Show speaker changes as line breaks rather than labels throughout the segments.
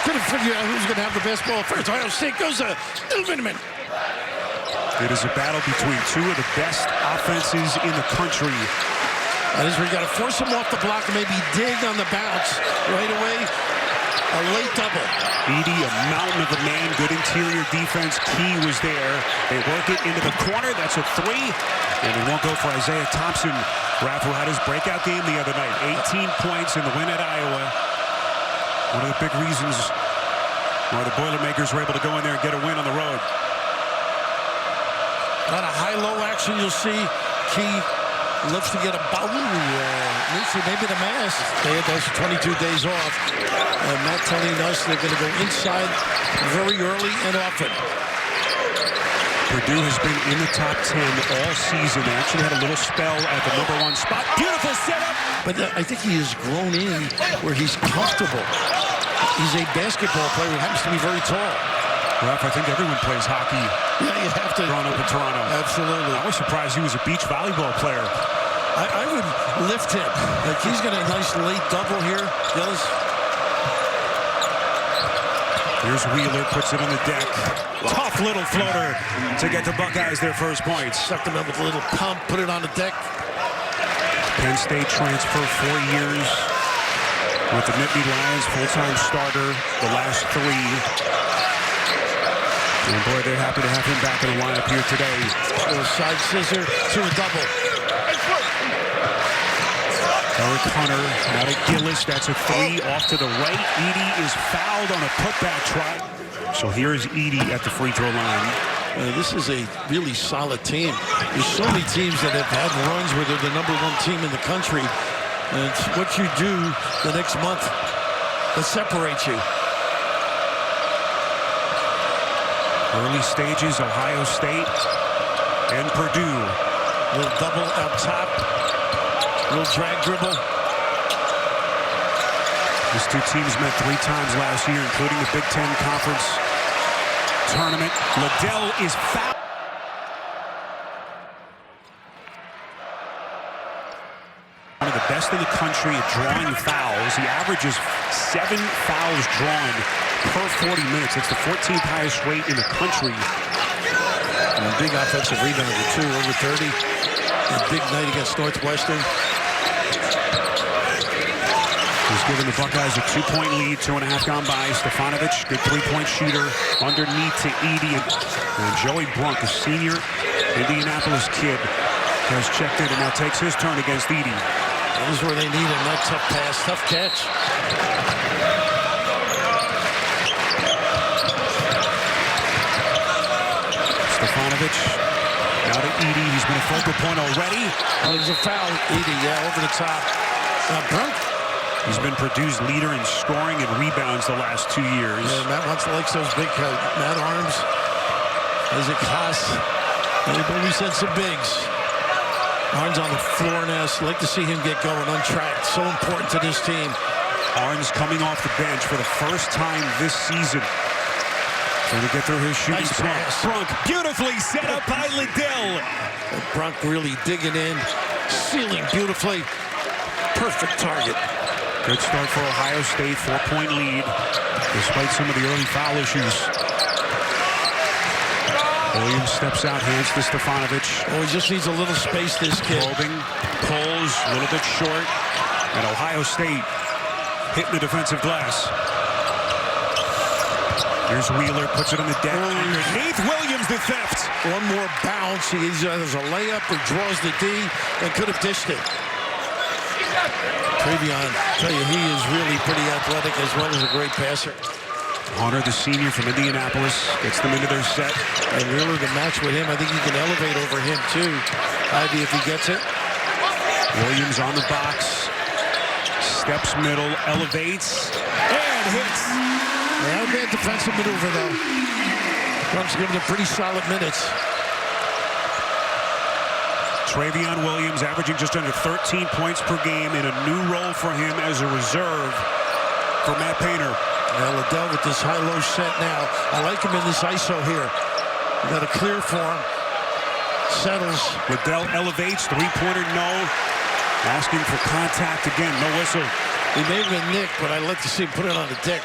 couldn't figure out who's going to have the best ball first. Ohio State goes to Ilvinman.
It is a battle between two of the best offenses in the country.
That is where you got to force him off the block and maybe dig on the bounce right away. A late double.
Edey, a mountain of a man, good interior defense. Key was there. They work it into the corner. That's a three. And it won't go for Isaiah Thompson. Raph, who had his breakout game the other night. 18 points in the win at Iowa. One of the big reasons why the Boilermakers were able to go in there and get a win on the road.
A lot of high-low action you'll see. Key looks to get a bounty. Maybe the mask. They had those 22 days off. And Matt telling us they're going to go inside very early and often.
Purdue has been in the top 10 all season. They actually had a little spell at the #1 spot. Beautiful setup.
But I think he has grown in where he's comfortable. He's a basketball player who happens to be very tall.
Ralph, I think everyone plays hockey.
Yeah, you have to.
Growing up in Toronto.
Absolutely.
I was surprised he was a beach volleyball player.
I would lift him. Like he's got a nice late double here. Does.
Here's Wheeler, puts it on the deck. Tough little floater to get the Buckeyes their first points.
Sucked him up with a little pump, put it on the deck.
Penn State transfer, 4 years with the Nittany Lions, full-time starter the last 3. And boy, they're happy to have him back in the lineup here today.
A little side scissor to a double.
Eric Hunter, now to Gillis. That's a 3 off to the right. Edey is fouled on a putback try. So here is Edey at the free throw line.
This is a really solid team. There's so many teams that have had runs where they're the #1 team in the country. And it's what you do the next month that separates you.
Early stages, Ohio State and Purdue.
Little double out top. Little drag dribble.
These two teams met 3 times last year, including the Big Ten Conference Tournament. Liddell is fouled. One of the best in the country at drawing fouls. He averages 7 fouls drawn per 40 minutes. It's the 14th highest rate in the country.
And a big offensive rebound too, over 30. A big night against Northwestern.
He's given the Buckeyes a 2-point lead, 2.5 gone by. Stefanovic, good 3-point shooter, underneath to Edey. And Joey Brunk, a senior Indianapolis kid, has checked in and now takes his turn against Edey.
This is where they need him. That tough pass, tough catch.
Stefanovic, now to Edey. He's been a focal point already.
Oh, there's a foul. Edey, yeah, over the top. Brunk.
He's been Purdue's leader in scoring and rebounds the last 2 years.
Yeah, Matt likes those big Matt arms. Isaac Haas. Everybody said some bigs. Arns on the floor now. So like to see him get going untracked. So important to this team.
Arns coming off the bench for the first time this season. Trying to get through his shooting pass. Brunk beautifully set up by Liddell.
Brunk really digging in, sealing beautifully. Perfect target.
Good start for Ohio State, 4-point lead, despite some of the early foul issues. Williams steps out, hands to Stefanovic.
Oh, he just needs a little space, this kid.
Probing, pulls, a little bit short. And Ohio State hitting the defensive glass. Here's Wheeler, puts it on the deck. Underneath Williams, the theft.
One more bounce. He's either a layup or draws the D and could have dished it. Trevion, tell you, he is really pretty athletic as well as a great passer.
Hunter, the senior from Indianapolis, gets them into their set.
And Wheeler to match with him. I think he can elevate over him too. Ivey if he gets it.
Williams on the box. Steps middle, elevates, and hits.
Not a bad defensive maneuver though. Trump's giving him pretty solid minutes.
Trevion Williams averaging just under 13 points per game in a new role for him as a reserve for Matt Painter.
Now Liddell with this high-low set now. I like him in this ISO here. You got a clear for him. Settles.
Liddell elevates, three-pointer no. Asking for contact again, no whistle.
He may have been nicked, but I like to see him put it on the deck.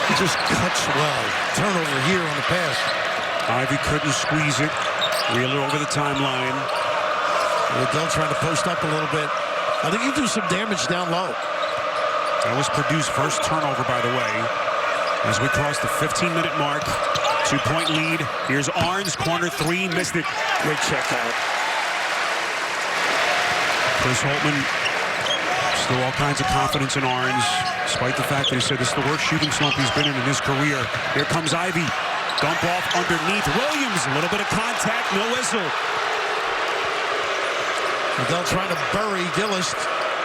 He just cuts well. Turnover here on the pass.
Ivey couldn't squeeze it. Reel it over the timeline.
Liddell trying to post up a little bit. I think he do some damage down low.
That was Purdue's first turnover, by the way. As we cross the 15-minute mark. 2-point lead. Here's Arns, corner three, missed it.
Great check out.
Chris Holtman, still all kinds of confidence in Arns, despite the fact that he said this is the worst shooting slump he's been in his career. Here comes Ivey. Dump off underneath Williams. A little bit of contact, no whistle.
Liddell trying to bury Gillis.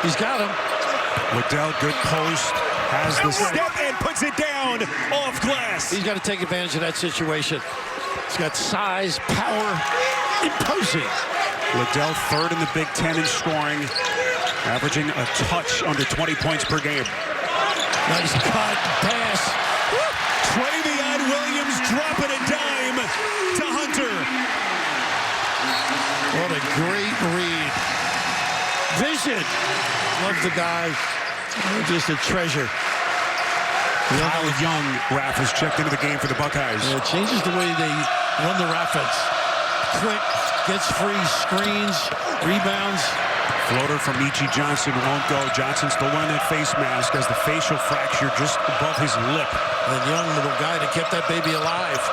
He's got him.
Liddell, good post. Has the step and puts it down off glass.
He's got to take advantage of that situation. He's got size, power, imposing.
Liddell third in the Big Ten in scoring, averaging a touch under 20 points per game.
Nice cut, pass.
Travion Williams dropping a dime to Hunter.
What a great read. Vision. Love the guy. Just a treasure.
Kyle Young, Raph, has checked into the game for the Buckeyes.
Yeah, it changes the way they run their offense. Quick, gets free, screens, rebounds.
Floater from Michi Johnson won't go. Johnson still wearing that face mask, has the facial fracture just above his lip.
And Young, little guy that kept that baby alive.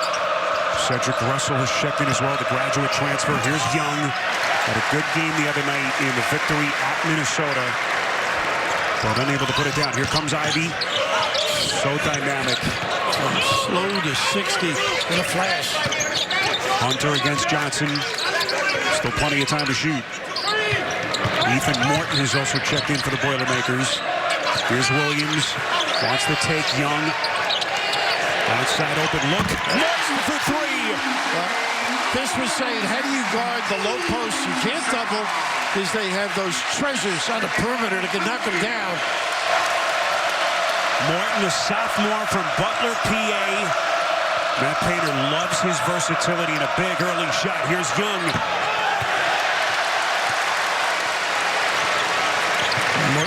Cedric Russell has checked in as well, the graduate transfer. Here's Young. Had a good game the other night in the victory at Minnesota. Well, unable to put it down. Here comes Ivey. So dynamic.
From slow to 60 in a flash.
Hunter against Johnson. Still plenty of time to shoot. Ethan Morton has also checked in for the Boilermakers. Here's Williams. Wants to take Young. Outside open look. Morton for three.
Well, this was saying, how do you guard the low post? You can't double because they have those treasures on the perimeter that can knock them down.
Morton, a sophomore from Butler, PA. Matt Painter loves his versatility and a big early shot. Here's Young.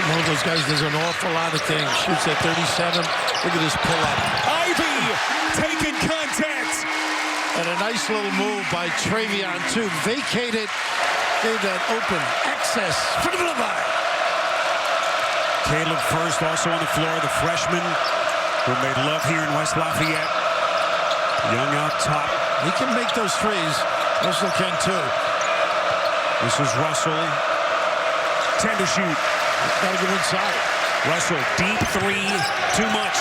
One of those guys does an awful lot of things. Shoots at 37. Look at this pull-up.
Ivey taking contact.
And a nice little move by Travion, too. Vacated. Gave that open access for the Buckeyes.
Caleb First also on the floor, the freshman, whom they love here in West Lafayette. Young out top.
He can make those threes. Russell can, too.
This is Russell. 10 to shoot.
Got to go inside.
Russell, deep three, too much.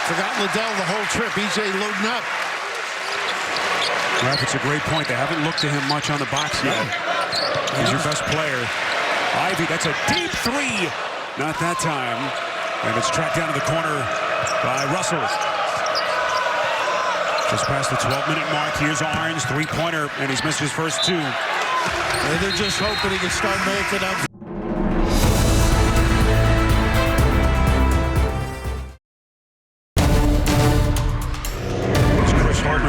Forgot Liddell the whole trip. EJ loading up.
Raph, it's a great point. They haven't looked to him much on the box yet. He's your best player. Ivey, that's a deep three. Not that time. And it's tracked down to the corner by Russell. Just past the 12-minute mark. Here's Arns, three-pointer, and he's missed his first two.
And they're just hoping he can start making up.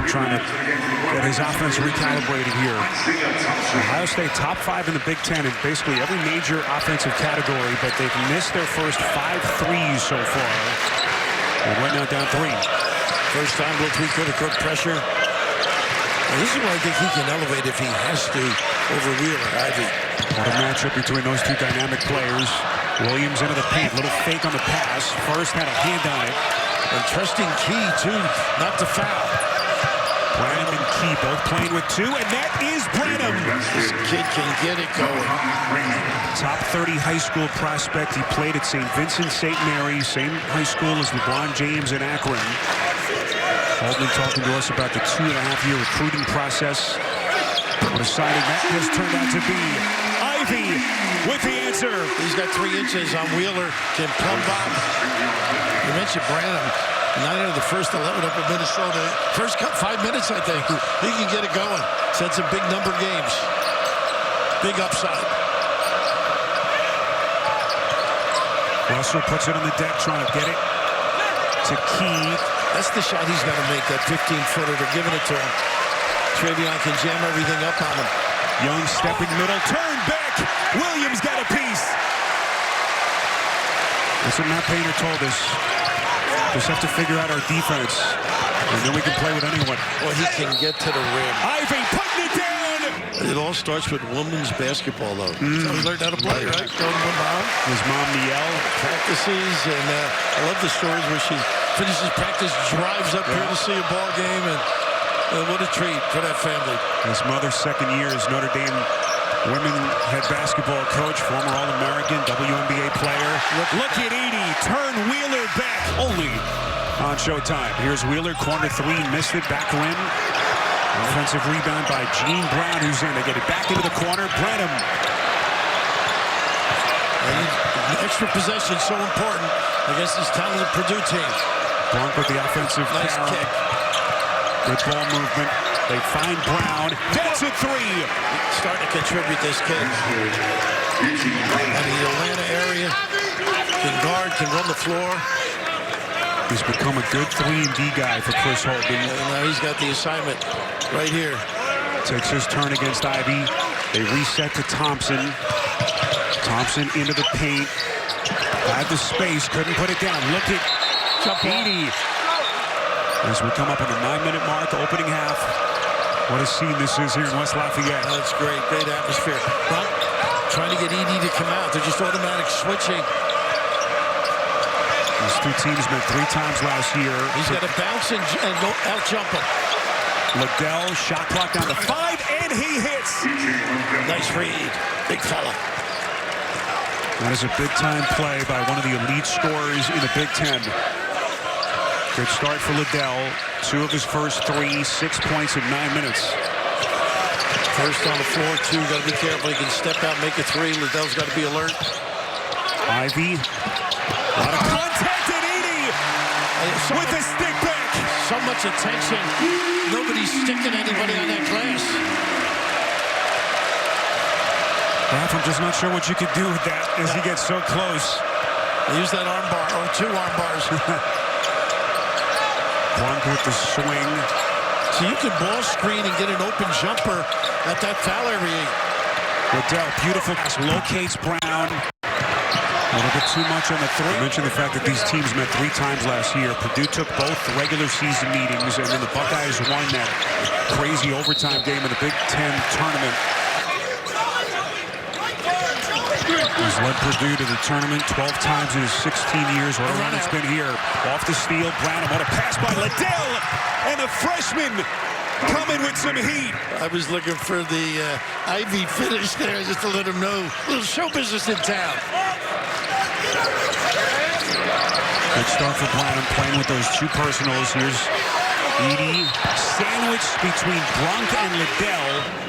Trying to get his offense recalibrated here. Ohio State top 5 in the Big Ten in basically every major offensive category, but they've missed their first 5 threes so far. And right now down 3.
First time looked we could have cooked pressure. And this is where I think he can elevate if he has to over Wheeler. Ivey.
What a matchup between those two dynamic players. Williams into the paint, little fake on the pass. First had a hand on it.
And trusting Key, too, not to foul.
Branham and Key both playing with 2, and that is Branham.
This kid can get it going.
Top 30 high school prospect. He played at St. Vincent, St. Mary, same high school as LeBron James in Akron. Holtman talking to us about the 2.5-year recruiting process. What a signing that has turned out to be. Ivey with the answer.
He's got 3 inches on Wheeler. Can plumb bomb. You mentioned Branham. 9 out of the first 11 up in Minnesota. First 5 minutes, I think. He can get it going. Sets some big number games. Big upside.
Russell puts it on the deck, trying to get it to Key.
That's the shot he's got to make, that 15-footer. They're giving it to him. Travion can jam everything up on him.
Young stepping middle, turn back. Williams got a piece. That's what Matt Painter told us. Just have to figure out our defense, and then we can play with anyone.
Well, he can get to the rim.
Ivey putting it down.
It all starts with women's basketball, though. That's how we learned how to play, right? Going to mom.
His mom, Niel.
Practices, and I love the stories where she finishes practice, drives up here to see a ball game, and what a treat for that family.
His mother's second year as Notre Dame women head basketball coach, former All-American, WNBA player. Look at Edey, turn Wheeler back, only on Showtime. Here's Wheeler, corner three, missed it, back rim. Offensive rebound by Jean Brown, who's in. They get it back into the corner. Branham.
Extra possession, so important against this talented Purdue team.
Blanc with the offensive
nice
power.
Kick.
Good ball movement. They find Brown. That's a three.
Starting to contribute, this kid. Out of the Atlanta area. Can guard, can run the floor.
He's become a good 3-and-D guy for Chris Holtman.
And now he's got the assignment right here.
Takes his turn against Ivey. They reset to Thompson. Thompson into the paint. Had the space, couldn't put it down. Look at Edey. As we come up on the 9-minute mark, opening half. What a scene this is here in West Lafayette.
That's great, great atmosphere. Well, trying to get Edey to come out. They're just automatic switching.
These two teams met 3 times last year.
He's got to bounce and go out jump him.
Liddell, shot clock down to 5, and he hits.
Nice read, big fella.
That is a big-time play by one of the elite scorers in the Big Ten. Good start for Liddell. 2 of his first 3, 6 points in 9 minutes.
First on the floor, 2. Got to be careful. He can step out, make a 3. Liddell's got to be alert.
Ivey. A lot of contact, and Edey with the stick back.
So much attention. Nobody's sticking anybody on that glass.
Ralph, I'm just not sure what you could do with that as he gets so close.
Use that arm bar, or 2 arm bars.
Blanc with the swing.
So you can ball screen and get an open jumper at that foul area.
Liddell, beautiful pass, locates Brown. A little bit too much on the 3. I mentioned the fact that these teams met 3 times last year. Purdue took both regular season meetings, and then the Buckeyes won that crazy overtime game in the Big Ten tournament. He's led Purdue to the tournament 12 times in his 16 years, whatever long it's been here. Off the steal, Branham, what a pass by Liddell, and the freshman coming with some heat. I
was looking for the Ivey finish there just to let him know. A little show business in town.
Good start for Branham, playing with those 2 personals. Here's Edey, sandwiched between Blanc and Liddell.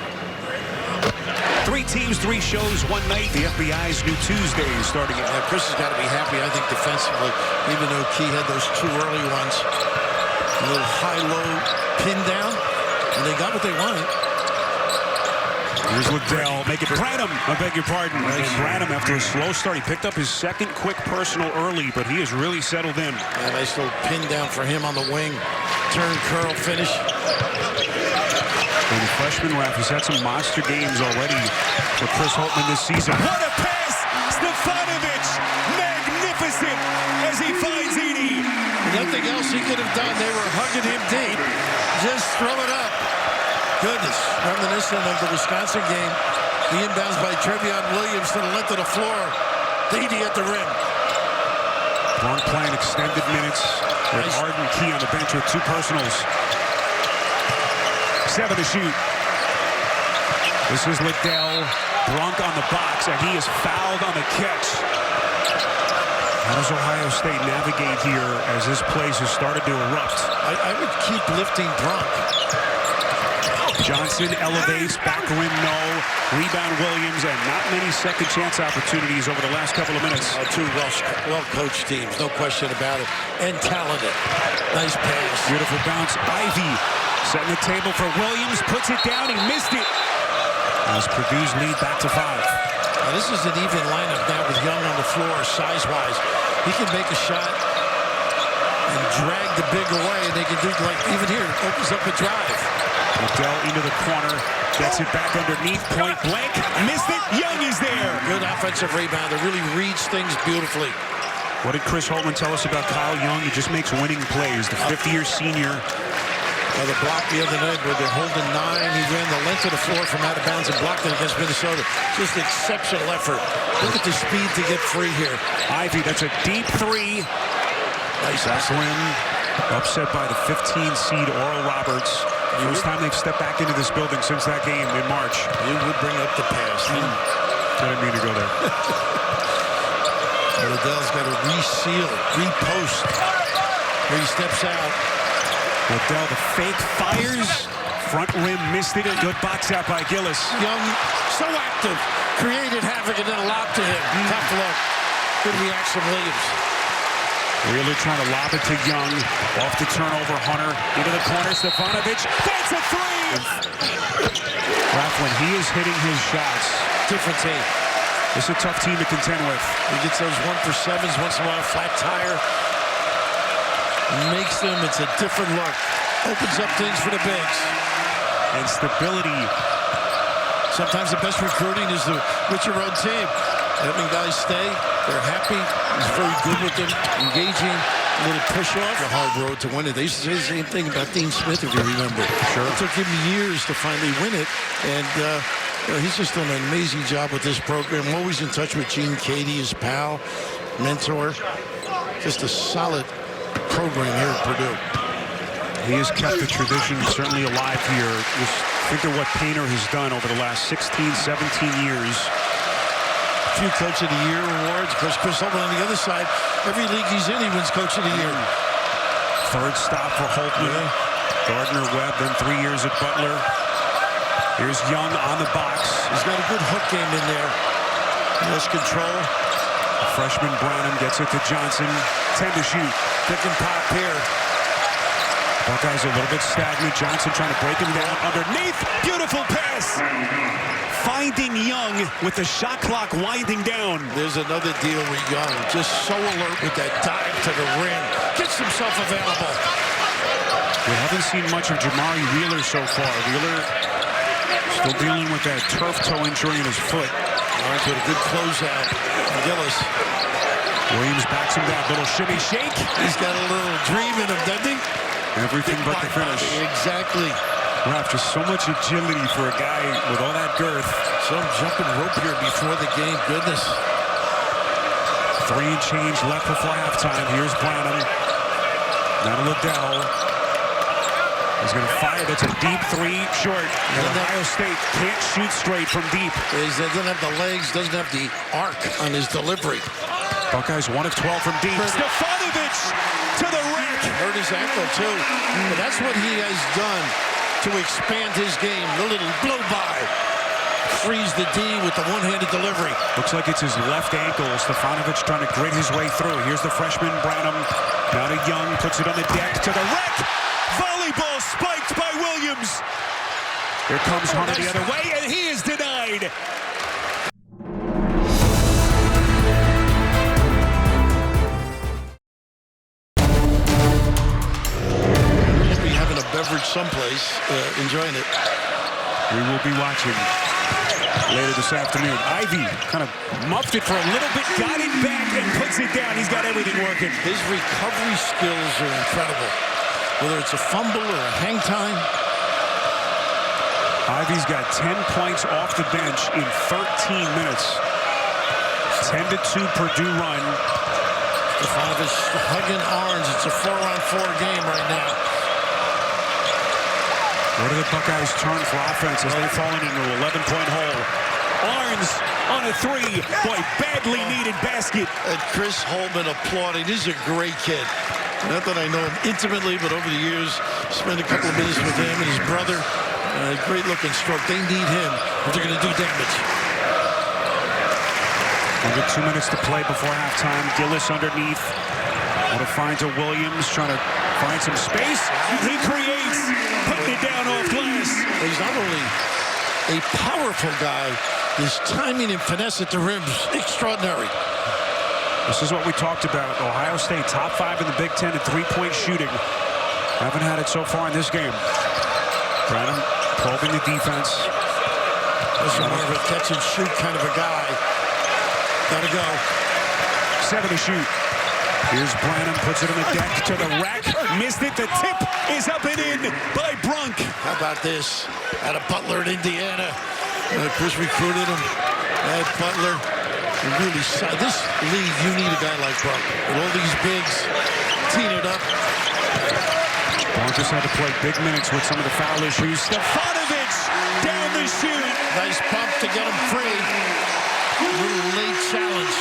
3 teams, 3 shows, 1 night. The FBI's new Tuesday is starting it.
Chris has got to be happy, I think, defensively, even though Key had those 2 early ones. A little high-low pin down, and they got what they wanted.
Here's Liddell, make it Branham. I beg your pardon. And Branham, after a slow start, he picked up his 2nd quick personal early, but he has really settled in.
A nice little pin down for him on the wing. Turn, curl, finish.
And the freshman ref has had some monster games already for Chris Holtman this season. What a pass! Stefanovic, magnificent as he finds Edey.
Nothing else he could have done. They were hugging him deep. Just throw it up. Goodness, reminiscent of the Wisconsin game. The inbounds by Trevion Williams to the length of the floor. Edey at the rim.
Blanc playing extended minutes with Arden Key on the bench with 2 personals. 7 to shoot. This is Liddell. Blanc on the box, and he is fouled on the catch. How does Ohio State navigate here as this place has started to erupt?
I would keep lifting Blanc.
Johnson elevates, back rim no. Rebound Williams, and not many second chance opportunities over the last couple of minutes.
2 well-coached teams, no question about it. And talented. Nice pass.
Beautiful bounce. Ivey setting the table for Williams, puts it down, he missed it. As Purdue's lead back to 5.
Now this is an even lineup now with Young on the floor, size-wise. He can make a shot and drag the big away, and they can do, like, even here, opens up a drive.
Liddell into the corner, gets it back underneath, point blank, missed it, Young is there.
Good offensive rebound, it really reads things beautifully.
What did Chris Holtmann tell us about Kyle Young? He just makes winning plays. The fifth-year senior.
The block the other night where they're holding 9. He ran the length of the floor from out of bounds and blocked it against Minnesota. Just exceptional effort. Look at the speed to get free here.
Ivey, that's a deep 3.
Nice
rim. Upset by the 15 seed Oral Roberts. First time they've stepped back into this building since that game in March.
You would bring up the pass.
I didn't mean to go there.
Liddell's got to reseal, repost. Where he steps out.
Liddell, the fake fires. Front rim missed it. Good box out by Gillis.
Young, so active. Created havoc and then a lob to him. Tough look. Good reaction, Williams.
Wheeler trying to lob it to Young. Off the turnover, Hunter. Into the corner, Stefanovic. That's a 3! Ralph, when he is hitting his shots.
Different team.
This is a tough team to contend with.
He gets those 1-for-7s once in a while, flat tire. Makes them, it's a different look. Opens up things for the bigs.
And stability.
Sometimes the best recruiting is with your own team. Having guys stay, they're happy. He's very good with them, engaging, a little push off. A hard road to win it. They used to say the same thing about Dean Smith, if you remember. Sure. It took him years to finally win it. And he's just done an amazing job with this program. Always in touch with Gene Cady, his pal, mentor. Just a solid program here at Purdue.
He has kept the tradition certainly alive here. Just think of what Painter has done over the last 16, 17 years.
A few Coach of the Year awards. Of course, Chris Holtmann on the other side. Every league he's in, he wins Coach of the Year.
Third stop for Holtmann. Yeah. Gardner-Webb, then 3 years at Butler. Here's Young on the box.
He's got a good hook game in there. Less control.
Freshman Branham gets it to Johnson. 10 to shoot.
Pick and pop here.
Buckeyes a little bit stagnant. Johnson trying to break him down underneath. Beautiful pass. Finding Young with the shot clock winding down.
There's another deal with Young. Just so alert with that dive to the rim. Gets himself available.
We haven't seen much of Jamari Wheeler so far. Wheeler still dealing with that turf toe injury in his foot.
Lawrence with a good closeout. Gillis.
Williams backs him down. Little shimmy shake.
He's got a little dream in him, doesn't he?
Everything but the finish.
Exactly.
Ralph, just so much agility for a guy with all that girth.
Some jumping rope here before the game. Goodness.
3 and change left before halftime. Here's Branham. Now Liddell. He's going to fire. That's a deep 3 short. And Ohio State can't shoot straight from deep.
He doesn't have the legs, doesn't have the arc on his delivery.
Buckeyes 1 of 12 from deep. Stefanovic to the rack.
Hurt his ankle, too. But that's what he has done to expand his game. The little blow-by. Frees the D with the one-handed delivery.
Looks like it's his left ankle. Stefanovic trying to grit his way through. Here's the freshman Branham. Now to Young. Puts it on the deck to the rack. Volleyball spiked by Williams. Here comes Hunter the other way, and he is denied.
Beverage someplace, enjoying it.
We will be watching later this afternoon. Ivey kind of muffed it for a little bit, got it back and puts it down. He's got everything working.
His recovery skills are incredible. Whether it's a fumble or a hang time.
Ivey's got 10 points off the bench in 13 minutes. 10-2 Purdue run.
Stefanovic hugging Orange. It's a 4-on-4 game right now.
Where do the Buckeyes turn for offense as they've fallen into an 11-point hole? Arns on a 3. Boy, badly needed basket.
And Chris Holtmann applauding. He's a great kid. Not that I know him intimately, but over the years, spent a couple of minutes with him and his brother. Great looking stroke. They need him if they're going to do damage.
Under 2 minutes to play before halftime. Gillis underneath. Want to find a Williams, trying to find some space. He creates, putting it down off glass.
He's not only a powerful guy, his timing and finesse at the rim is extraordinary.
This is what we talked about. Ohio State top 5 in the Big Ten in three-point shooting. Haven't had it so far in this game. Branham probing the defense.
This is more of a catch and shoot kind of a guy. Gotta go.
7 to shoot. Here's Branham, puts it on the deck to the rack. Missed it. The tip is up and in by Brunk.
How about this? Out of Butler in Indiana. Chris recruited him. Butler. Really, this league, you need a guy like Brunk. With all these bigs, teeing it up.
Brunk just had to play big minutes with some of the foul issues. Stefanovic down the chute.
Nice bump to get him free. A little late challenge.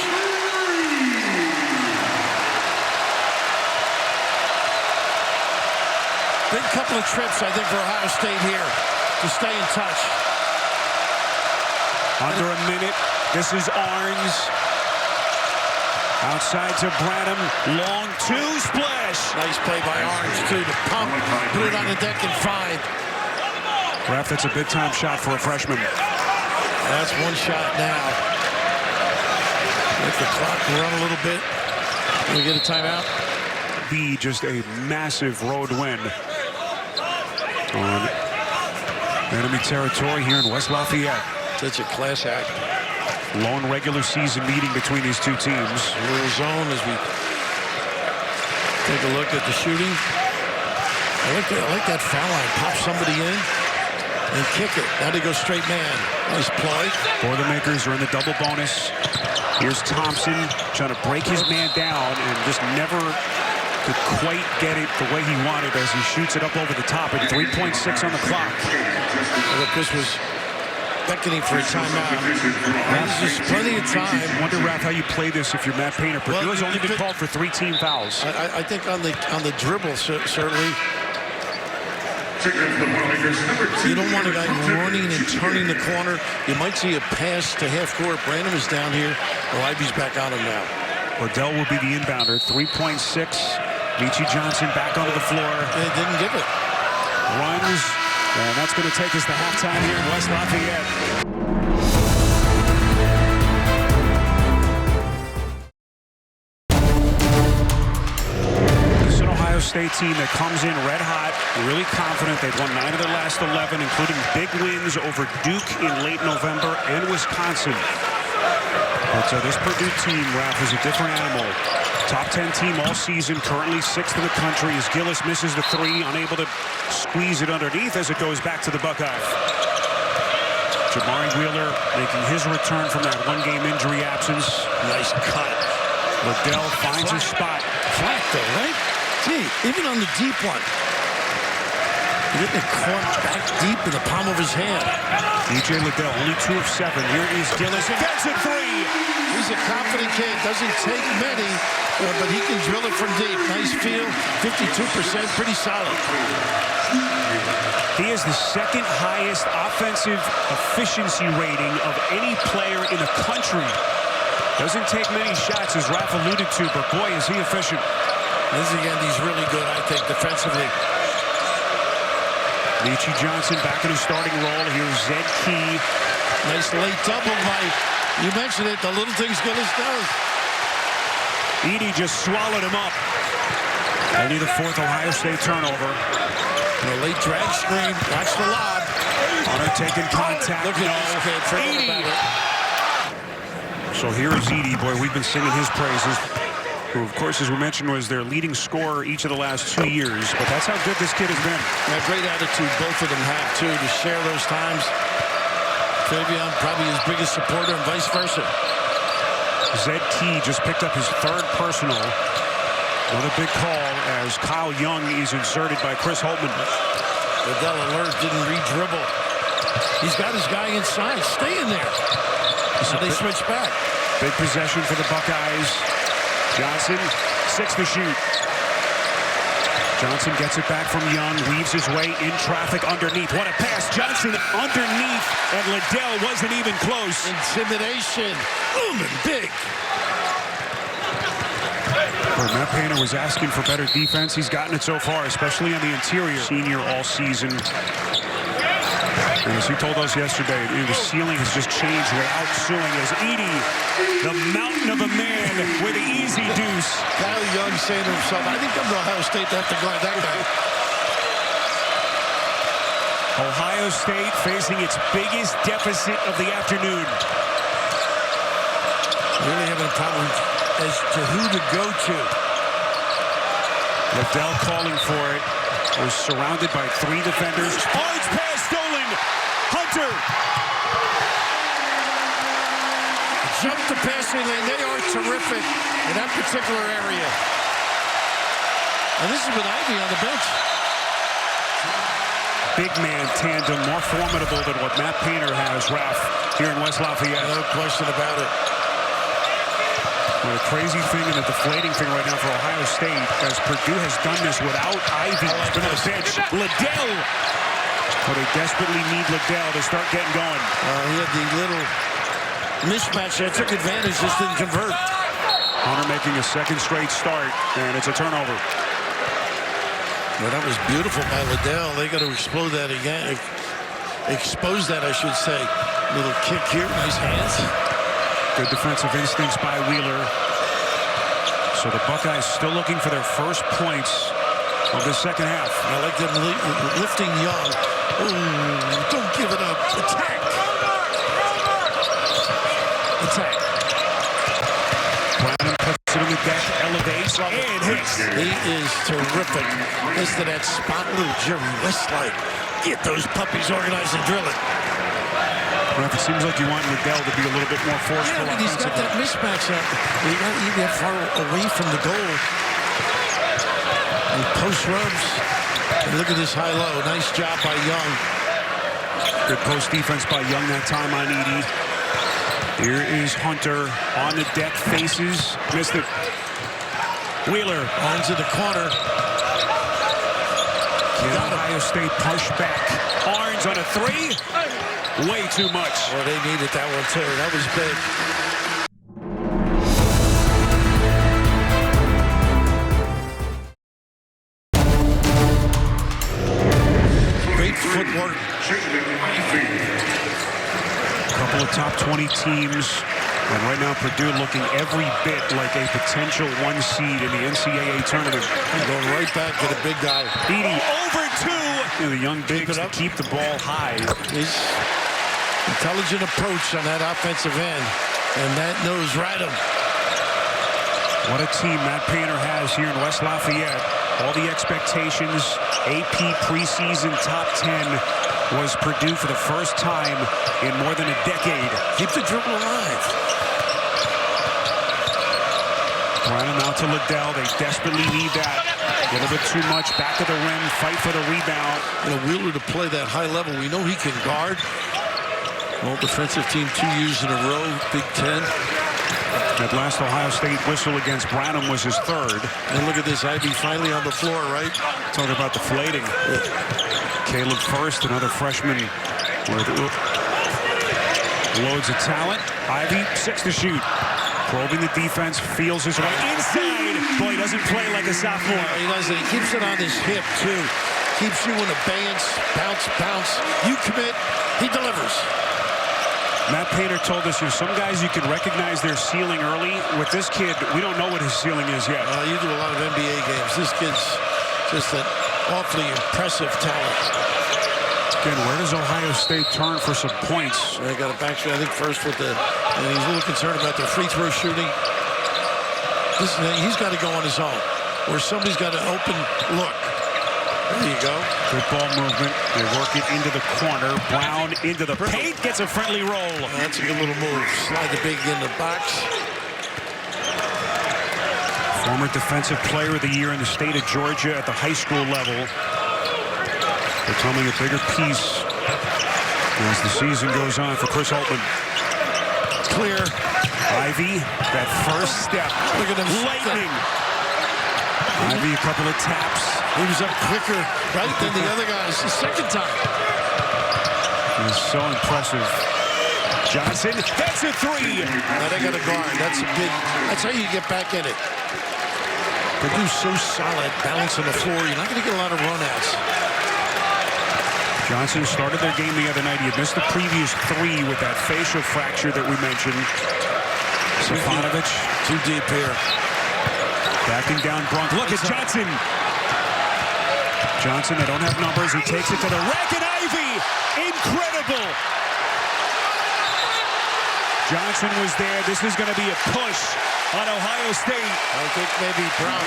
Big couple of trips, I think, for Ohio State here to stay in touch.
Under a minute. This is Arns. Outside to Branham. Long two, splash.
Nice play by Arns, too, to pump, put it on the deck and find.
Ref, that's a big-time shot for a freshman.
That's one shot now. Let the clock run a little bit. Can we get a timeout?
Be just a massive road win on enemy territory here in West Lafayette.
Such a class act.
Lone regular season meeting between these two teams.
Little zone as we take a look at the shooting. I like that foul line. Pop somebody in and kick it. Now they go straight man. Nice play.
Boilermakers are in the double bonus. Here's Thompson trying to break his man down and just never could quite get it the way he wanted as he shoots it up over the top at 3.6 on the clock.
Look, this was beckoning for a timeout. There's just plenty of time.
I wonder, Ralph, how you play this if you're Matt Painter. Purdue has only been called for 3 team fouls.
I think on the dribble, certainly. You don't want a guy running and turning the corner. You might see a pass to half court. Branham is down here. Well, Ivey's back on him now.
Ordell will be the inbounder. 3.6. Michi Johnson back onto the floor.
They didn't give it.
Runs. And that's going to take us to halftime here in West Lafayette. This is an Ohio State team that comes in red hot, really confident. They've won 9 of their last 11, including big wins over Duke in late November and Wisconsin. But this Purdue team, Ralph, is a different animal. Top 10 team all season, currently 6th in the country as Gillis misses the 3, unable to squeeze it underneath as it goes back to the Buckeyes. Jamari Wheeler making his return from that 1-game injury absence.
Nice cut.
Liddell finds his spot.
Flat though, right? Gee, even on the deep one. He didn't caught back deep in the palm of his hand.
DJ Liddell, only 2 of 7. Here is Gillis. Gets it 3.
He's a confident kid. Doesn't take many, but he can drill it from deep. Nice feel. 52%. Pretty solid.
He is the 2nd highest offensive efficiency rating of any player in the country. Doesn't take many shots, as Ralph alluded to, but boy, is he efficient.
This again, he's really good, I think, defensively.
Michi Johnson back in his starting role. Here's Zed Key.
Nice late double by, you mentioned it, the little things Gillis does.
Edey just swallowed him up. Only the 4th Ohio State turnover.
And a late drag screen. Watch the lob.
Hunter taking contact.
Look at this kid.
Edey. So here is Edey. Boy, we've been singing his praises. Who, of course, as we mentioned, was their leading scorer each of the last 2 years. But that's how good this kid has been.
A great attitude both of them have, too, to share those times. Fabian, probably his biggest supporter, and vice versa.
Zed Key just picked up his 3rd personal. Another big call as Kyle Young is inserted by Chris Holtman.
Liddell alert, didn't re-dribble. He's got his guy inside. Stay in there. So they switch back.
Big possession for the Buckeyes. Johnson, 6 to shoot. Johnson gets it back from Young, weaves his way in traffic underneath. What a pass. Johnson underneath, and Liddell wasn't even close.
Intimidation. Booming big.
Matt Painter was asking for better defense. He's gotten it so far, especially on the interior. Senior all season. And as he told us yesterday, the ceiling has just changed without suing as Edey, the mountain of a man with an easy deuce.
Kyle Young saying to himself, I think I'm to Ohio State to have to guard that guy.
Ohio State facing its biggest deficit of the afternoon.
Really having a problem as to who to go to.
Liddell calling for it. Was surrounded by 3 defenders. Large pass stolen. Hunter.
Jump the passing lane. They are terrific in that particular area. And this is with Ivey on the bench.
Big man tandem, more formidable than what Matt Painter has, Raf, here in West Lafayette.
No question about it.
Well, the crazy thing and the deflating thing right now for Ohio State, as Purdue has done this without Ivey. He's been on the bench. Liddell. Well, they desperately need Liddell to start getting going.
He had the little mismatch that took advantage, just didn't convert.
Hunter making a second straight start, and it's a turnover.
Well, that was beautiful by Liddell. They got to explode that again. Expose that, I should say. Little kick here, nice hands.
Good defensive instincts by Wheeler. So the Buckeyes still looking for their first points of the second half.
I like them lifting Young. Ooh, don't give it up. Attack. Attack.
Brown puts it on the deck, elevates, and hits.
He is terrific. Listen to that spot, little Jerry West-like. Get those puppies organized and drill it.
Well, it seems like you want Liddell to be a little bit more forceful.
Yeah, he's got that mismatch up. He got even far away from the goal. And post rubs. And look at this high-low. Nice job by Young.
Good post defense by Young that time on Edey. Here is Hunter on the deck, faces, missed it. Wheeler
onto the corner.
Ohio State push back. Arns on a 3. Way too much.
Well, they needed that one too. That was big. Great footwork.
Couple of top 20 teams. And right now, Purdue looking every bit like a potential 1 seed in the NCAA tournament.
Going right back to the big guy.
Edey over 2. The young bigs to keep the ball high.
His intelligent approach on that offensive end. And that nose right him.
What a team Matt Painter has here in West Lafayette. All the expectations. AP preseason top 10 was Purdue for the first time in more than a decade.
Keep the dribble alive.
Brown out to Liddell. They desperately need that. A little bit too much. Back of the rim. Fight for the rebound.
And a Wheeler to play that high level. We know he can guard. All defensive team 2 years in a row. Big Ten.
That last Ohio State whistle against Branham was his 3rd.
And look at this. Ivey finally on the floor, right?
Talking about deflating. Caleb First, another freshman with loads of talent. Ivey, 6 to shoot. Probing the defense, feels his way inside. Boy, he doesn't play like a sophomore.
He doesn't. He keeps it on his hip, too. Keeps you in abeyance. Bounce, bounce. You commit. He delivers.
Matt Painter told us, some guys you can recognize their ceiling early. With this kid, we don't know what his ceiling is yet.
You do a lot of NBA games. This kid's just an awfully impressive talent.
Again, where does Ohio State turn for some points?
They got a backstreet, I think, first with the... And he's a little concerned about their free throw shooting. He's got to go on his own. Or somebody's got an open look. There you go.
Good ball movement. They work it into the corner. Brown into the paint. Gets a friendly roll.
That's a good little move. Slide the big in the box.
Former Defensive Player of the Year in the state of Georgia at the high school level. Becoming a bigger piece as the season goes on for Chris Holtman.
Clear.
Ivey, that first step.
Look at him.
Lightning. Ivey, a couple of taps.
He was up quicker, right, than the other guys the second time.
It was so impressive. Johnson, that's a 3.
Now they got a guard. That's a big, that's how you get back in it. Purdue's so solid, balance on the floor. You're not going to get a lot of runouts.
Johnson started their game the other night. He had missed the previous 3 with that facial fracture that we mentioned. Stefanovic.
Too deep here.
Backing down Brunk. Look at Johnson. Johnson, they don't have numbers. He takes it to the rack, and Ivey. Incredible. Johnson was there. This is going to be a push on Ohio State.
I think maybe Brown.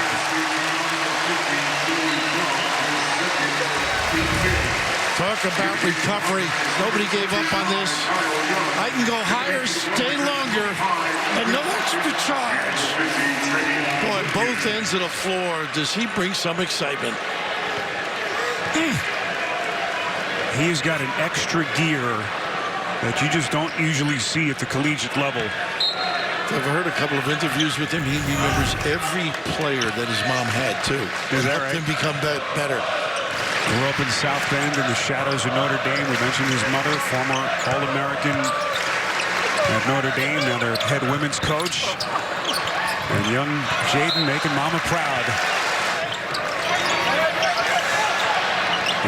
Talk about recovery. Nobody gave up on this. I can go higher, stay longer, and no extra charge. Boy, both ends of the floor. Does he bring some excitement?
He's got an extra gear that you just don't usually see at the collegiate level.
I've heard a couple of interviews with him. He remembers every player that his mom had, too.
Is that right?
Helped him become better.
Grew up in South Bend in the shadows of Notre Dame. We mentioned his mother, former All-American at Notre Dame, now their head women's coach. And young Jaden making mama proud.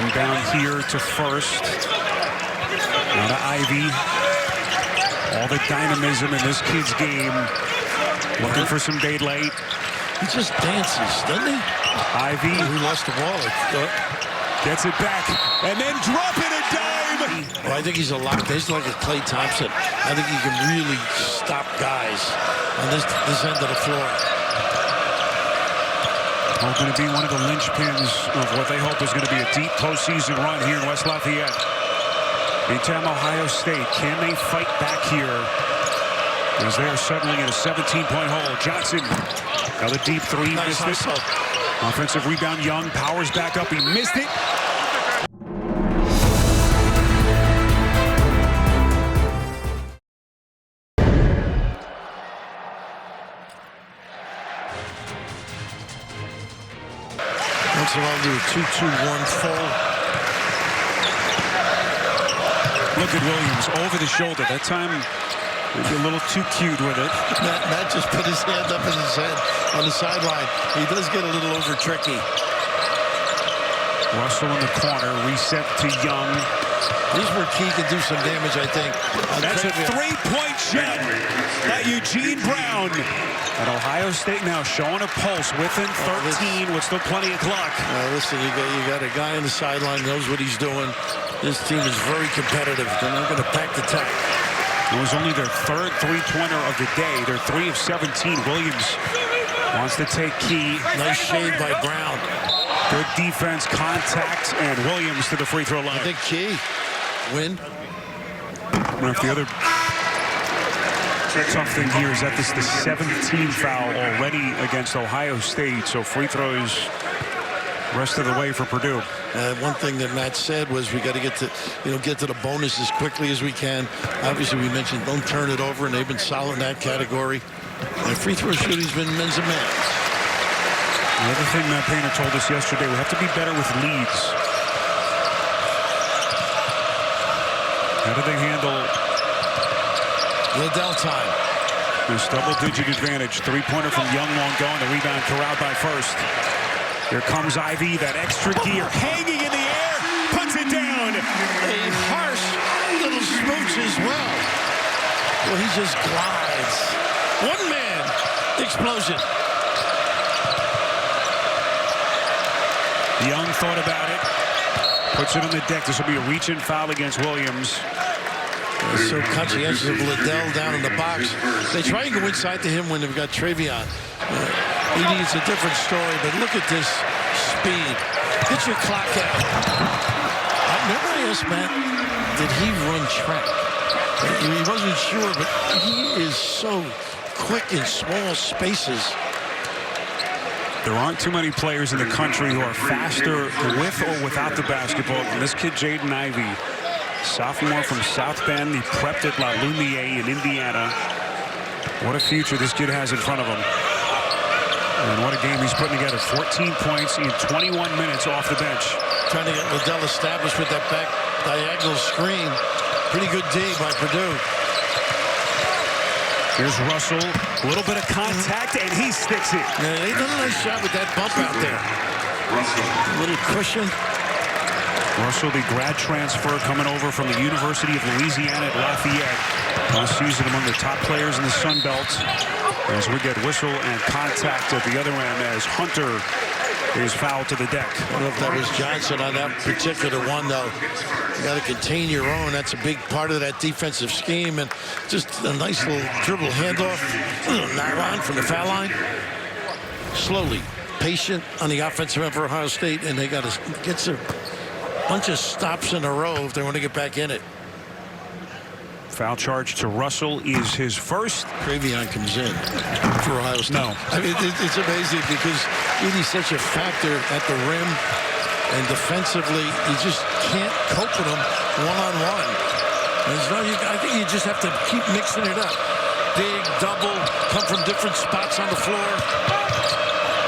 And down here to first. Now to Ivey. All the dynamism in this kid's game. Looking for some daylight.
He just dances, doesn't he?
Ivey.
He lost the ball.
Gets it back. And then dropping a dime.
Well, I think he's a lot. He's like a Klay Thompson. I think he can really stop guys on this end of the floor.
Hoping to be one of the linchpins of what they hope is going to be a deep postseason run here in West Lafayette. Meantime, Ohio State, can they fight back here? As they are suddenly in a 17-point hole. Johnson, another deep three,
Nice
missed it. Offensive rebound, Young powers back up, he missed it.
Once in a while, do a 2-2-1 fall.
Look at Williams over the shoulder. That time, maybe a little too cute with it.
Matt just put his hand up in his head on the sideline. He does get a little over tricky.
Russell in the corner, reset to Young.
This is where Key can do some damage, I think.
That's a three-point shot by Eugene Brown. And Ohio State now showing a pulse within 13 with still plenty of clock.
Listen, you got a guy on the sideline, knows what he's doing. This team is very competitive. They're not going to pack the tack.
It was only their third three-pointer of the day. They're 3 of 17. Williams wants to take Key.
Nice shade by Brown.
Good defense, contact, and Williams to the free throw line.
I think Key win.
If the other tough thing here is that this is the 17th foul already against Ohio State, so free throws rest of the way for Purdue.
One thing that Matt said was we got to get to the bonus as quickly as we can. Obviously, we mentioned don't turn it over, and they've been solid in that category. And free throw shooting's been men's and men's.
The other thing Matt Painter told us yesterday, we have to be better with leads. How do they handle
Liddell time?
this double-digit advantage? Three-pointer from Young won't go, and the rebound corralled by first. Here comes Ivey, that extra gear, hanging in the air, puts it down.
A harsh little smooch as well. Well, he just glides. One-man explosion.
Young thought about it, puts it on the deck. This will be a reach-in foul against Williams.
It's so conscientious of Liddell down in the box. They try and go inside to him when they've got Travion. Edie, it's a different story, but look at this speed. Get your clock out. Remember I asked Matt, did he run track? He wasn't sure, but he is so quick in small spaces.
There aren't too many players in the country who are faster with or without the basketball. And this kid, Jaden Ivey, sophomore from South Bend, he prepped at La Lumiere in Indiana. What a future this kid has in front of him. And what a game he's putting together. 14 points in 21 minutes off the bench.
Trying to get Liddell established with that back diagonal screen. Pretty good D by Purdue.
Here's Russell, a little bit of contact, and he sticks it.
Yeah, they done a nice job with that bump out there. A little cushion.
Russell, the grad transfer coming over from the University of Louisiana at Lafayette. Last season among the top players in the Sun Belt. As we get whistle and contact at the other end as Hunter is fouled to the deck.
I don't know if that was Johnson on that particular one, though. You got to contain your own. That's a big part of that defensive scheme. And just a nice little dribble handoff. A little nylon from the foul line. Slowly, patient on the offensive end for Ohio State, and they got to get a bunch of stops in a row if they want to get back in it.
Foul charge to Russell is his first.
Cravion comes in for Ohio State.
No.
I mean, it's amazing because Edey's such a factor at the rim, and defensively, you just can't cope with him one-on-one. I think you just have to keep mixing it up. Big, double, come from different spots on the floor.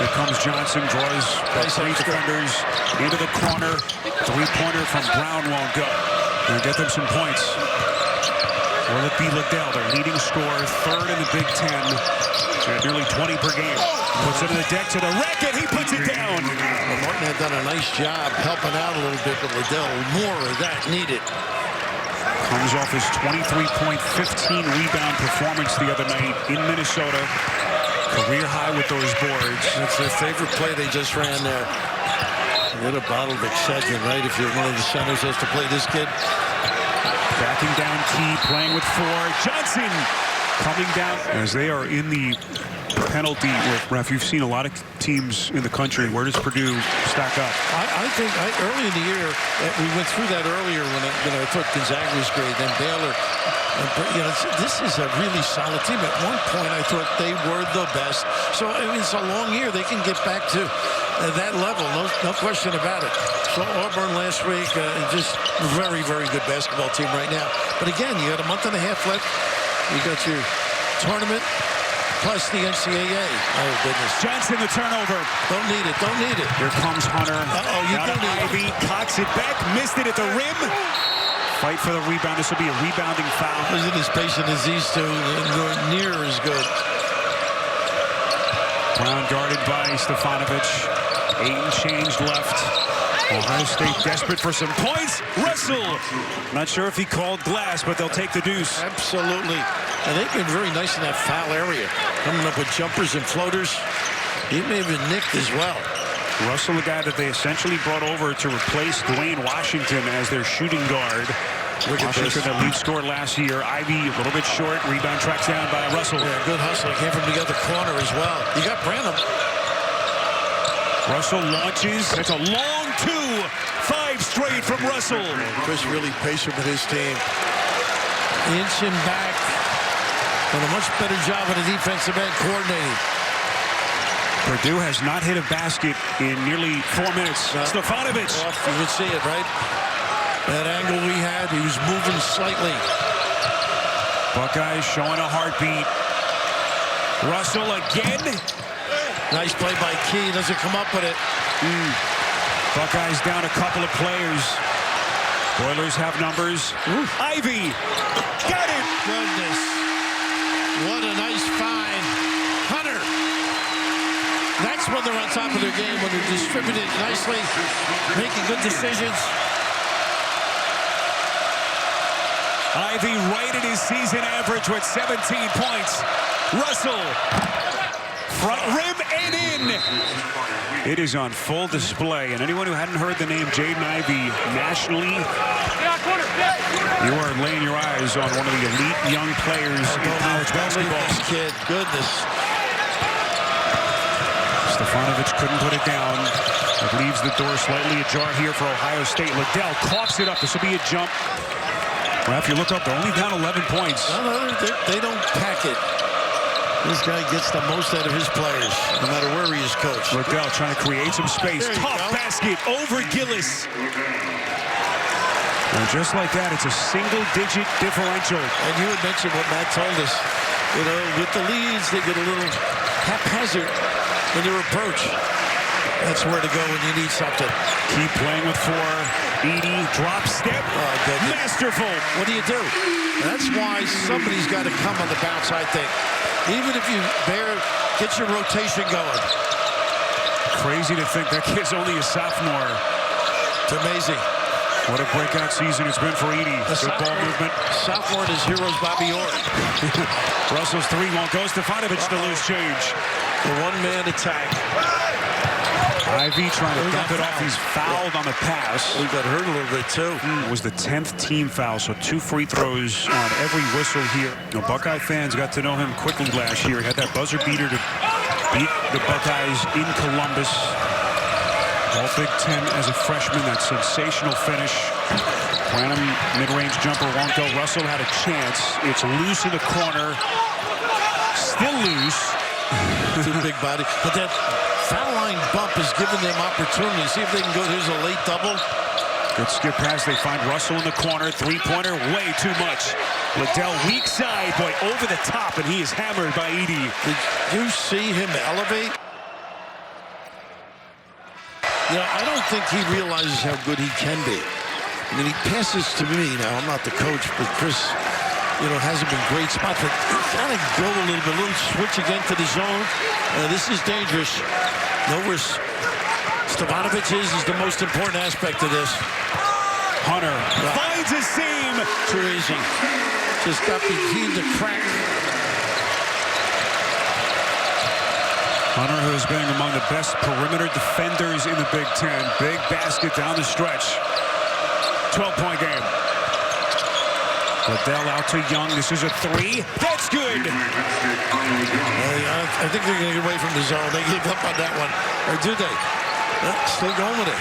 Here comes Johnson, draws three defenders into the corner. Three-pointer from Brown won't go. They'll get them some points. Will it be Liddell, their leading scorer, third in the Big Ten, at nearly 20 per game. Puts it to the deck to the racket, he puts it down.
Well, Martin had done a nice job helping out a little bit, but Liddell, more of that needed.
Comes off his 23-point, 15-rebound performance the other night in Minnesota. Career high with those boards.
That's their favorite play they just ran there. Get a bottle of Excedrin, right? If you're one of the centers has to play this kid.
Backing down Key, playing with four. Johnson coming down as they are in the penalty. Ref, you've seen a lot of teams in the country. Where does Purdue stack up?
I think early in the year, we went through that earlier when I thought Gonzaga was great, then Baylor. This is a really solid team. At one point, I thought they were the best. So I mean, it's a long year. They can get back to that level, no question about it. So Auburn last week, just very, very good basketball team right now. But again, you got a month and a half left. You got your tournament plus the NCAA. Oh, goodness.
Johnson, the turnover.
Don't need it. Don't need it.
Here comes Hunter.
Uh-oh, you do need
Ivey, cocks it back, missed it at the rim. Fight for the rebound. This will be a rebounding foul.
Isn't as patient as these two, near as good.
Brown guarded by Stefanovic. 8 and change left. Ohio State desperate for some points. Russell. Not sure if he called glass, but they'll take the deuce.
Absolutely. And they've been very nice in that foul area. Coming up with jumpers and floaters. He may have been nicked as well.
Russell, the guy that they essentially brought over to replace Dwayne Washington as their shooting guard. Washington, the lead scorer last year. Ivey, a little bit short. Rebound tracks down by Russell.
Yeah, good hustle. Came from the other corner as well. You got Branham.
Russell launches. It's a long 2. 5 straight from Russell.
Chris really patient with his team. Inching back. Done a much better job on the defensive end coordinating.
Purdue has not hit a basket in nearly 4 minutes. Stefanovic.
You can see it, right? That angle we had, he was moving slightly.
Buckeyes showing a heartbeat. Russell again.
Nice play by Key. Doesn't come up with it.
Buckeyes down a couple of players. Boilers have numbers. Ivey. Got it.
Goodness. What a nice find. Hunter. That's when they're on top of their game, when they're distributed nicely, making good decisions.
Ivey right at his season average with 17 points. Russell. Front rim and in. It is on full display. And anyone who hadn't heard the name Jaden Ivey nationally, you are laying your eyes on one of the elite young players in college basketball.
This kid, goodness.
Stefanovic couldn't put it down. It leaves the door slightly ajar here for Ohio State. Liddell coughs it up. This will be a jump. Well, if you look up, they're only down 11 points.
No, they don't pack it. This guy gets the most out of his players, no matter where he is coached.
Liddell trying to create some space. Tough basket over Gillis. And just like that, it's a single-digit differential.
And you had mentioned what Matt told us. You know, with the leads, they get a little haphazard in their approach. That's where to go when you need something.
Keep playing with 4. Edey, drop step. Oh, masterful.
What do you do? That's why somebody's got to come on the bounce, I think. Even if you get your rotation going.
Crazy to think that kid's only a sophomore.
It's amazing.
What a breakout season it's been for Edey. Good ball movement.
Sophomore and his heroes, Bobby Orr.
Russell's 3 won't go. Stefanovic to lose change.
The one-man attack.
Ivey trying to dump it off. He's fouled on the pass.
We got hurt a little bit too.
It was the 10th team foul, so 2 free throws on every whistle here. You know, Buckeye fans got to know him quickly last year. He had that buzzer beater to beat the Buckeyes in Columbus. All Big Ten as a freshman. That sensational finish. Branham mid-range jumper won't go. Russell had a chance. It's loose in the corner. Still loose.
Too big body. But that foul line bump is giving them opportunity. See if they can go. Here's a late double.
Good skip pass. They find Russell in the corner. Three-pointer, way too much. Liddell weak side, boy, over the top, and he is hammered by Edey.
Did you see him elevate? You know, I don't think he realizes how good he can be. I mean, he passes to me. Now, I'm not the coach, but Chris, you know, hasn't been great spots. But he's got to go a little bit, a little switch again to the zone. This is dangerous. Know where Stefanovic is the most important aspect of this.
Hunter finds a seam.
Too easy. Just got the key to crack.
Hunter, who has been among the best perimeter defenders in the Big Ten. Big basket down the stretch. 12-point game. Liddell out to Young. This is a three. That's good.
I think they're going to get away from the zone. They gave up on that one. Or do they? Still going with it.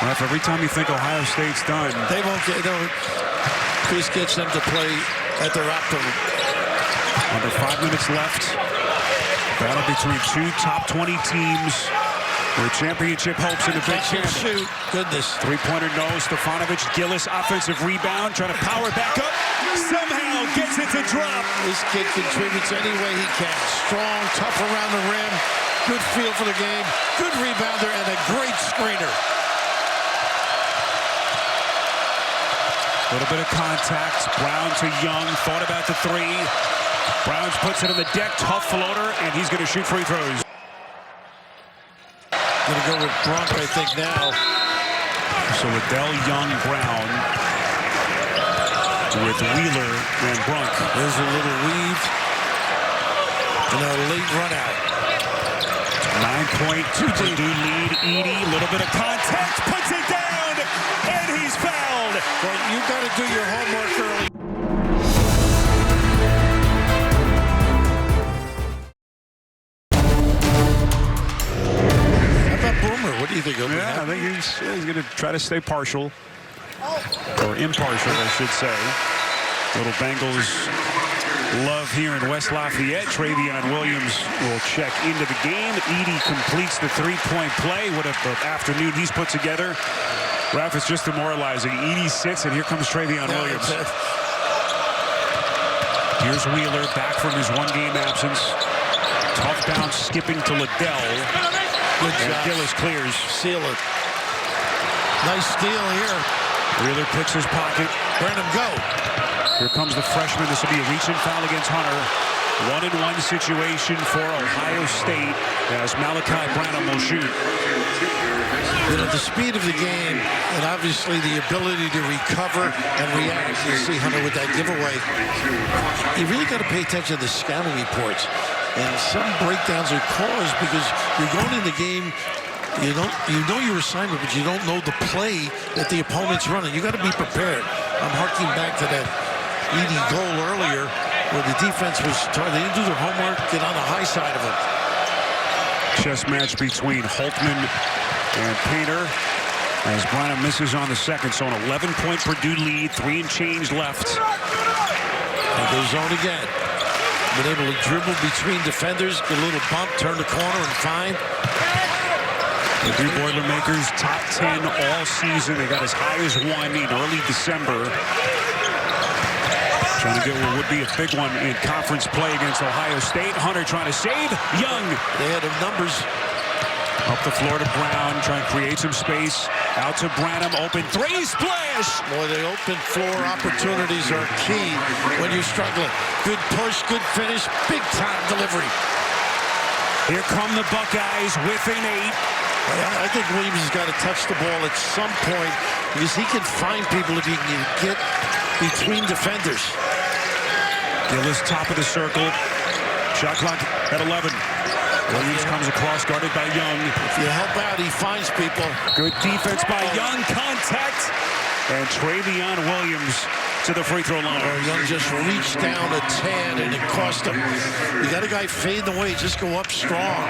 Well, every time you think Ohio State's done,
they won't get. Chris gets them to play at their optimum.
Under 5 minutes left. Battle between 2 top 20 teams with championship hopes in the Big Ten.
Shoot. Goodness.
Three-pointer no. Stefanovic. Gillis offensive rebound. Trying to power back up. Somehow gets it to drop.
This kid contributes any way he can. Strong, tough around the rim. Good feel for the game. Good rebounder and a great screener.
A little bit of contact. Brown to Young. Thought about the three. Browns puts it on the deck. Tough floater, and he's going to shoot free throws.
Going to go with Brunk, I think, now.
So Liddell, Young, Brown with Wheeler and Brunk.
There's a little weave and a late run out.
9-point Purdue lead. Edey, a little bit of contact, puts it down, and he's fouled.
Well, you got to do your homework early. What do you think?
Yeah, I think he's going to try to stay partial. Or impartial, I should say. Little Bengals love here in West Lafayette. Travion Williams will check into the game. Edey completes the three-point play. What an afternoon he's put together. Ralph, it's just demoralizing. Edey sits, and here comes Travion Williams. Here's Wheeler back from his one-game absence. Tough bounce skipping to Liddell.
Good
and
job.
Gillis clears.
Seal it. Nice steal here.
Wheeler picks his pocket.
Branham, go.
Here comes the freshman. This will be a reach-in foul against Hunter. 1-and-1 situation for Ohio State as Malachi Branham will shoot.
You know, the speed of the game and obviously the ability to recover and react. You see Hunter with that giveaway. You really got to pay attention to the scouting reports. And some breakdowns are caused because you're going in the game, you know your assignment, but you don't know the play that the opponent's running. You got to be prepared. I'm harking back to that Edey goal earlier where the defense was they didn't do their homework, get on the high side of them.
Chess match between Holtman and Painter as Branham misses on the second. So an 11-point Purdue lead, 3 and change left.
And goes on again. Been able to dribble between defenders, get a little bump, turn the corner, and find.
The Purdue Boilermakers top 10 all season. They got as high as 1 in early December. Trying to get what would be a big one in conference play against Ohio State. Hunter trying to save. Young.
They had them numbers.
Up the floor to Brown, trying to create some space. Out to Branham, open three, splash!
Boy, the open floor opportunities are key when you're struggling. Good push, good finish, big time delivery.
Here come the Buckeyes with an 8.
I think Williams has got to touch the ball at some point because he can find people if he can get between defenders.
Gillis top of the circle. Shot clock at 11. Williams comes across, guarded by Young.
If you help out, he finds people.
Good defense by Young. Contact. And Travion Williams to the free throw line.
Young just reached down a tad, and it cost him. You got a guy fading away. Just go up strong.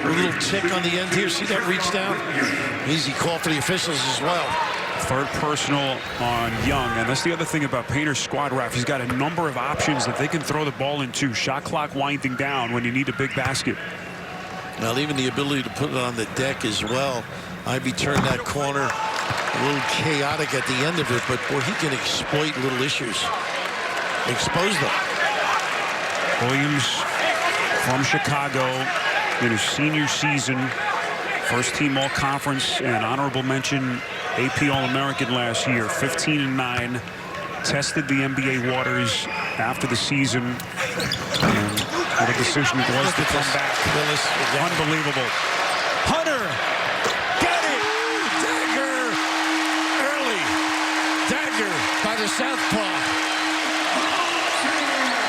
A little tick on the end here. See that reach down? Easy call for the officials as well.
Third personal on Young. And that's the other thing about Painter's squad, Raf. He's got a number of options that they can throw the ball into. Shot clock winding down when you need a big basket.
Now, even the ability to put it on the deck as well. Ivey turned that corner. A little chaotic at the end of it, but boy, he can exploit little issues. Expose them.
Williams from Chicago in his senior season. First team all-conference and honorable mention AP All-American last year. 15-9. Tested the NBA waters after the season. And what a decision it was to come back. Unbelievable. Hunter!
By the southpaw.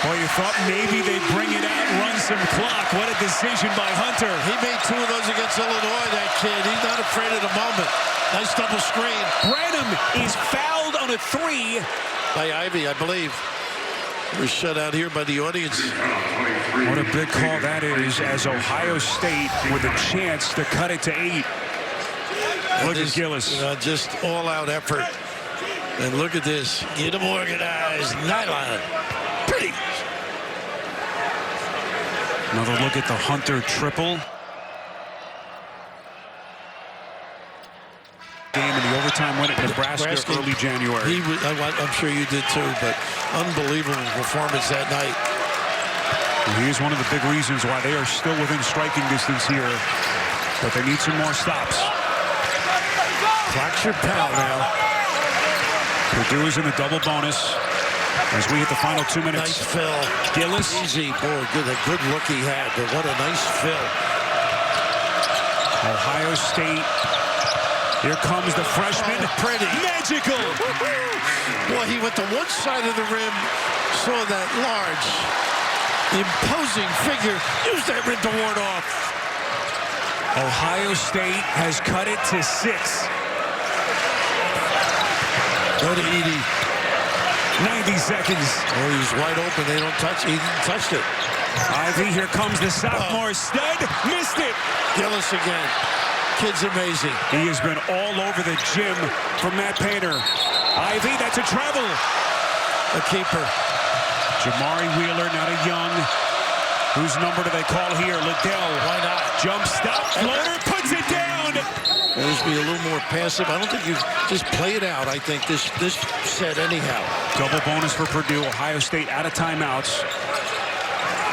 Well, you thought maybe they'd bring it out and run some clock. What a decision by Hunter.
He made 2 of those against Illinois, that kid. He's not afraid of the moment. Nice double screen.
Branham is fouled on a 3.
By Ivey, I believe. We're shut out here by the audience.
What a big call that is, as Ohio State with a chance to cut it to 8. Look at Gillis.
Just all-out effort. And look at this. Get them organized. Nylon. Pretty.
Another look at the Hunter triple. Game in the overtime win at Nebraska early January.
I'm sure you did too, but unbelievable performance that night.
And he is one of the big reasons why they are still within striking distance here. But they need some more stops.
Clock's your pal now.
Purdue is in the double bonus as we hit the final 2 minutes.
Nice fill.
Gillis.
Easy. Boy, a good look he had, but what a nice fill.
Ohio State. Here comes the freshman.
Oh, pretty.
Magical.
Boy, he went to one side of the rim, saw that large, imposing figure. Used that rim to ward off.
Ohio State has cut it to 6.
Go to Edey.
90 seconds.
Oh, he's wide open. They don't touch. He didn't touch it.
Ivey, here comes the sophomore stud. Missed it.
Gillis again. Kid's amazing.
He has been all over the gym from Matt Painter. Ivey, that's a travel.
A keeper.
Jamari Wheeler, now to Young. Whose number do they call here? Liddell.
Why not?
Jump stop. Floater puts it down.
Just be a little more passive. I don't think you just play it out. I think this set anyhow.
Double bonus for Purdue. Ohio State out of timeouts.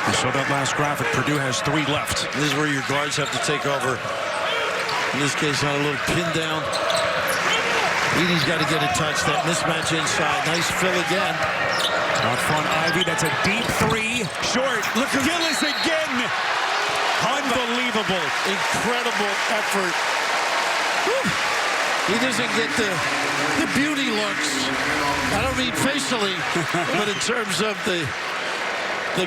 You saw that last graphic. Purdue has 3 left.
This is where your guards have to take over. In this case, on a little pin down. Edey's got to get a touch. That mismatch inside. Nice fill again.
Out front, Ivey. That's a deep 3. Short. Look at Gillis again. Unbelievable.
Incredible effort. Whew. He doesn't get the beauty looks. I don't mean facially, but in terms of the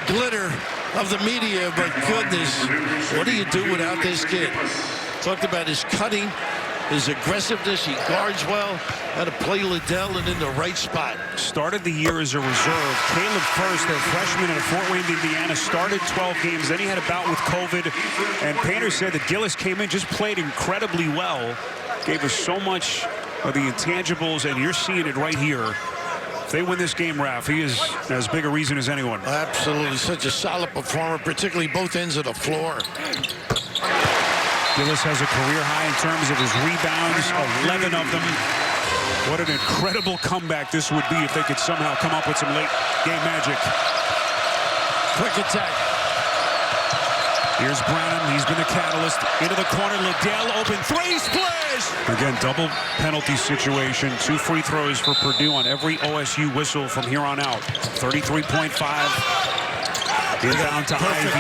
glitter of the media. But goodness, what do you do without this kid? Talked about his cutting, his aggressiveness. He guards well. How to play Liddell and in the right spot.
Started the year as a reserve. Caleb First, their freshman out of Fort Wayne, Indiana, started 12 games. Then he had a bout with COVID. And Painter said that Gillis came in, just played incredibly well. Gave us so much of the intangibles, and you're seeing it right here. If they win this game, Raf, he is as big a reason as anyone.
Absolutely. Such a solid performer, particularly both ends of the floor.
Gillis has a career high in terms of his rebounds, 11 of them. What an incredible comeback this would be if they could somehow come up with some late game magic.
Quick attack.
Here's Branham. He's been the catalyst. Into the corner. Liddell. Open 3. Splash! Again, double penalty situation. 2 free throws for Purdue on every OSU whistle from here on out. 33.5. Inbound to Ivey.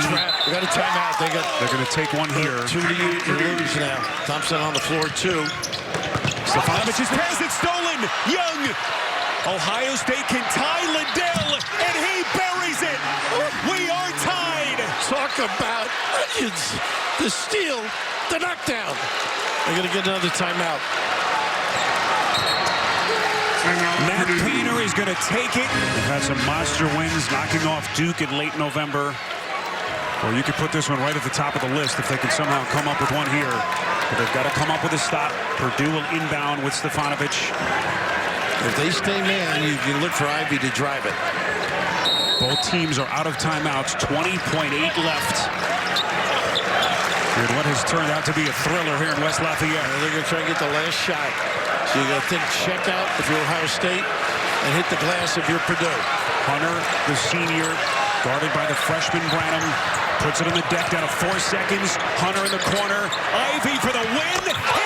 We got a timeout.
They're going to take one here.
2 to lose now. Thompson on the floor, 2.
Stefanovic's pass. It's stolen. Young. Ohio State can tie Liddell, and he buries it. We are tied.
Talk about onions. The steal, the knockdown. They're going to get another timeout.
Matt Painter is going to take it. They've had some monster wins, knocking off Duke in late November. Or you could put this one right at the top of the list if they can somehow come up with one here. But they've got to come up with a stop. Purdue will inbound with Stefanovic.
If they stay man, you can look for Ivey to drive it.
Both teams are out of timeouts. 20.8 left. And what has turned out to be a thriller here in West Lafayette.
They're going to try and get the last shot. So you got to think check out if you're Ohio State and hit the glass if you're Purdue.
Hunter, the senior, guarded by the freshman Branham, puts it on the deck down to 4 seconds. Hunter in the corner. Ivey for the win.